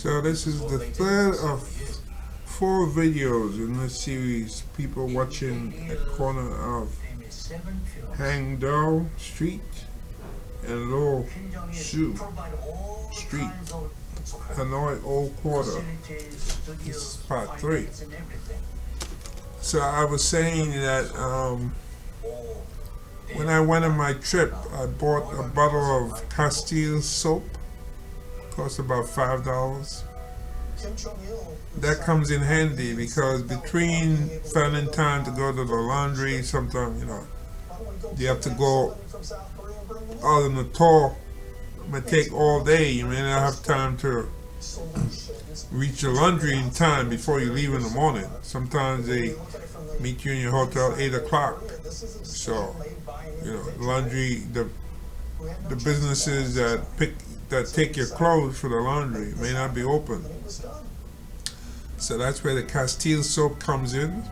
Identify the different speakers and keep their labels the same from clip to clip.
Speaker 1: So this is the third of four videos in this series. People watching a corner of Hangzhou Street and Lo Shu Street, Hanoi Old Quarter. This is part 3. So I was saying that when I went on my trip, I bought a bottle of Castile soap. Cost about $5. That comes in handy because between finding time to go to the laundry, sometimes you have to go out on the tour. It might take all day. You may not have time to reach the laundry in time before you leave in the morning. Sometimes they meet you in your hotel 8 o'clock. So, laundry, the businesses that take your clothes for the laundry may not be open. So that's where the Castile soap comes in.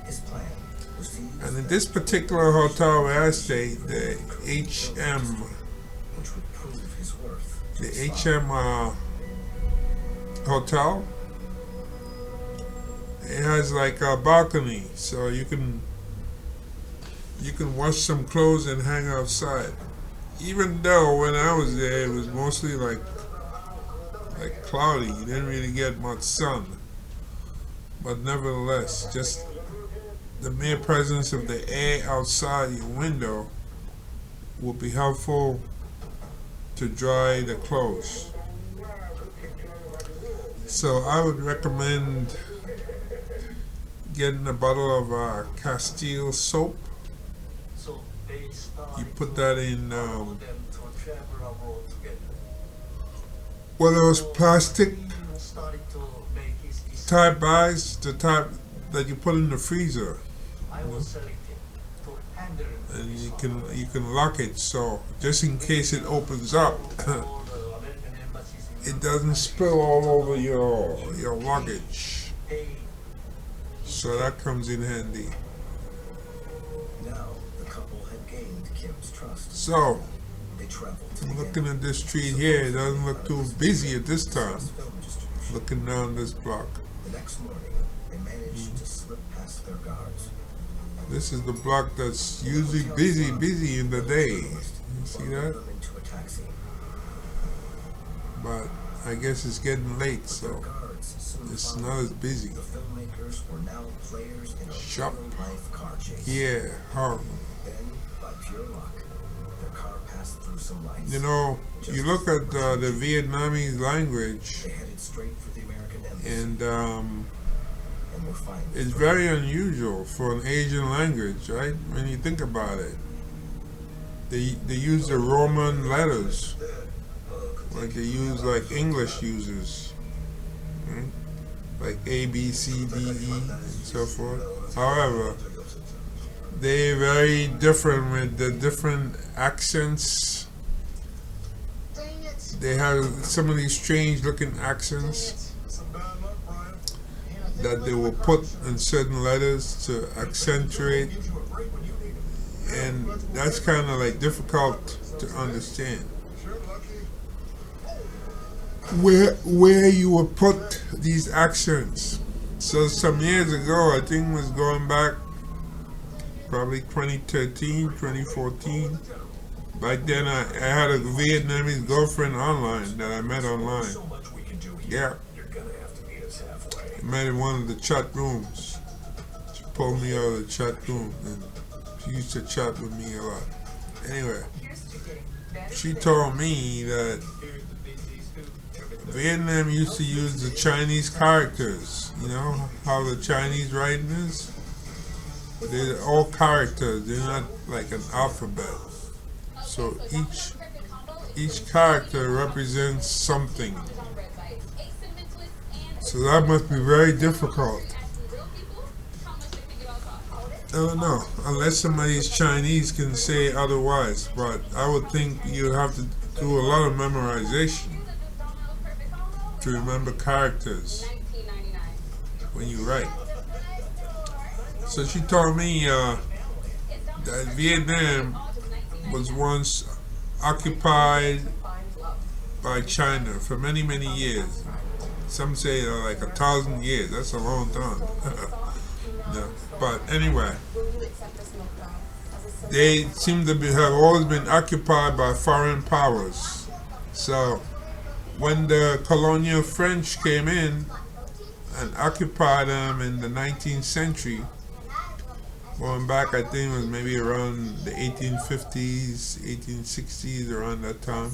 Speaker 1: And in this particular hotel where I stay, the HM hotel, it has like a balcony, so you can wash some clothes and hang outside. Even though when I was there it was mostly like cloudy, you didn't really get much sun, but nevertheless, just the mere presence of the air outside your window will be helpful to dry the clothes. So I would recommend getting a bottle of Castile soap. You put that in one of those plastic type bags, the type that you put in the freezer, and you can lock it so just in case it opens up, it doesn't spill all over your luggage. So that comes in handy. So, I'm looking at this street here. It doesn't look too busy at this time. Looking down this block. This is the block that's usually busy in the day. You see that? But I guess it's getting late, so it's not as busy. Shop. Yeah, horrible. You look at the Vietnamese language, and it's very unusual for an Asian language, right? When you think about it, they use the Roman letters, like they use like English uses, right? Like A, B, C, D, E, and so forth. However, they're very different with the different accents. They have some of these strange looking accents that they will put in certain letters to accentuate, and that's kind of like difficult to understand. Where you would put these accents. So some years ago, I think it was going back probably 2013, 2014. Back then I had a Vietnamese girlfriend online that I met online. Yeah. I met in one of the chat rooms. She pulled me out of the chat room and she used to chat with me a lot. Anyway, she told me that Vietnam used to use the Chinese characters. You know how the Chinese writing is? They're all characters, they're not like an alphabet. So each character represents something. So that must be very difficult. I don't know, unless somebody's Chinese can say otherwise, but I would think you have to do a lot of memorization to remember characters when you write. So she told me that Vietnam was once occupied by China for many, many years. Some say like 1,000 years. That's a long time. Yeah. But anyway, they seem to have always been occupied by foreign powers. So when the colonial French came in and occupied them in the 19th century, going back, I think it was maybe around the 1850s, 1860s, around that time,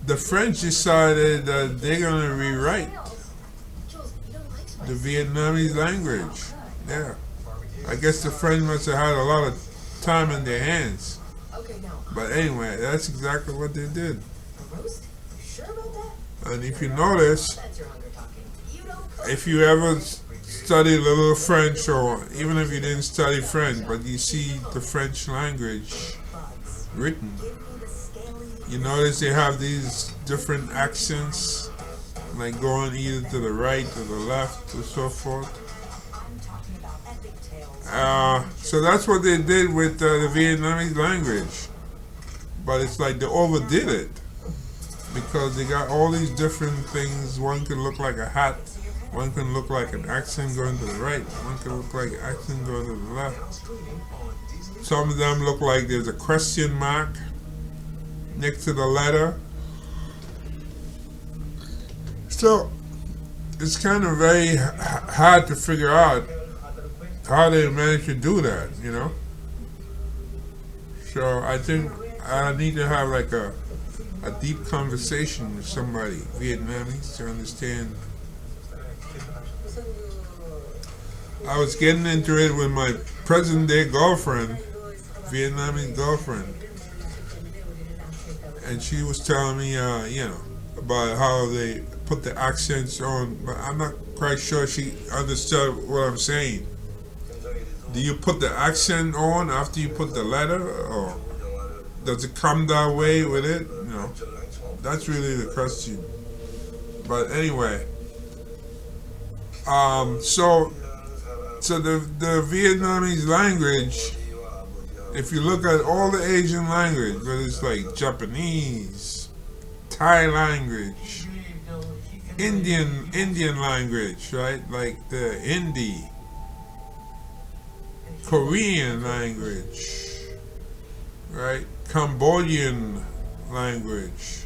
Speaker 1: the French decided that they're going to rewrite the Vietnamese language. Yeah. I guess the French must have had a lot of time in their hands. But anyway, that's exactly what they did. And if you notice, if you ever studied a little French, or even if you didn't study French, but you see the French language written, you notice they have these different accents, like going either to the right or the left or so forth. So that's what they did with the Vietnamese language. But it's like they overdid it, because they got all these different things. One can look like a hat, one can look like an accent going to the right, one can look like an accent going to the left. Some of them look like there's a question mark next to the letter. So it's kind of very hard to figure out how they managed to do that, you know. So I think I need to have like a deep conversation with somebody, Vietnamese, to understand. I was getting into it with my present day girlfriend, Vietnamese girlfriend, and she was telling me, about how they put the accents on, but I'm not quite sure she understood what I'm saying. Do you put the accent on after you put the letter, or does it come that way with it? You know, that's really the question. But anyway, so the Vietnamese language, if you look at all the Asian language, whether it's like Japanese, Thai language, Indian language, right? Like the Hindi, Korean language, right? Cambodian language.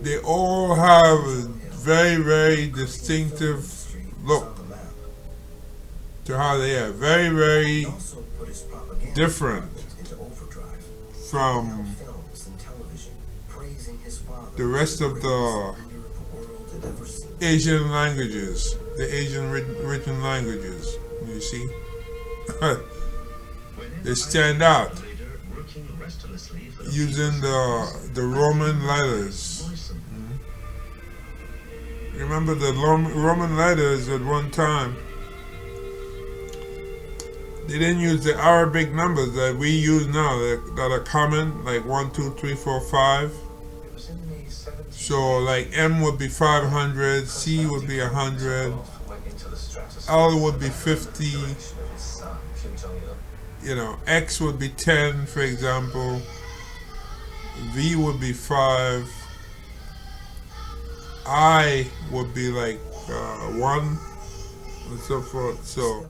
Speaker 1: They all have a very, very distinctive look to how they are. Very, very different from the rest of the Asian languages, the Asian written languages. You see, they stand out using the Roman letters. Remember the Roman letters at one time? They didn't use the Arabic numbers that we use now, that are common, like 1, 2, 3, 4, 5. So like M would be 500, C would be 100, L would be 50, X would be 10, for example, V would be 5, I would be like 1, and so forth. So